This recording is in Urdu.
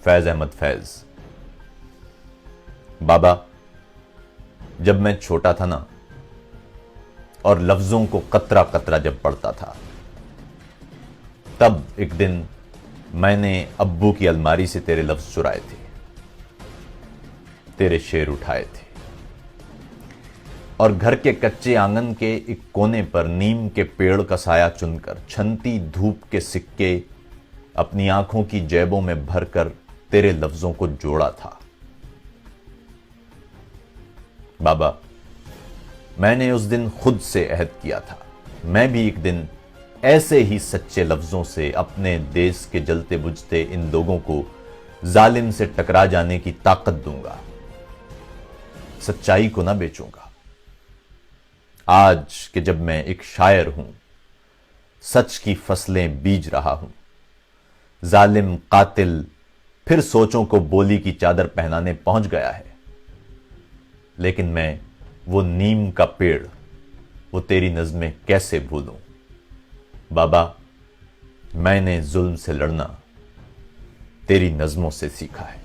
فیض احمد فیض۔ بابا، جب میں چھوٹا تھا نا اور لفظوں کو قطرہ قطرہ جب پڑھتا تھا، تب ایک دن میں نے ابو کی الماری سے تیرے لفظ چرائے تھے، تیرے شعر اٹھائے تھے، اور گھر کے کچے آنگن کے ایک کونے پر نیم کے پیڑ کا سایہ چن کر چھنتی دھوپ کے سکے اپنی آنکھوں کی جیبوں میں بھر کر تیرے لفظوں کو جوڑا تھا۔ بابا، میں نے اس دن خود سے عہد کیا تھا، میں بھی ایک دن ایسے ہی سچے لفظوں سے اپنے دیس کے جلتے بجھتے ان لوگوں کو ظالم سے ٹکرا جانے کی طاقت دوں گا، سچائی کو نہ بیچوں گا۔ آج کہ جب میں ایک شاعر ہوں، سچ کی فصلیں بیج رہا ہوں، ظالم قاتل پھر سوچوں کو بولی کی چادر پہنانے پہنچ گیا ہے، لیکن میں وہ نیم کا پیڑ، وہ تیری نظمیں کیسے بھولوں؟ بابا، میں نے ظلم سے لڑنا تیری نظموں سے سیکھا ہے۔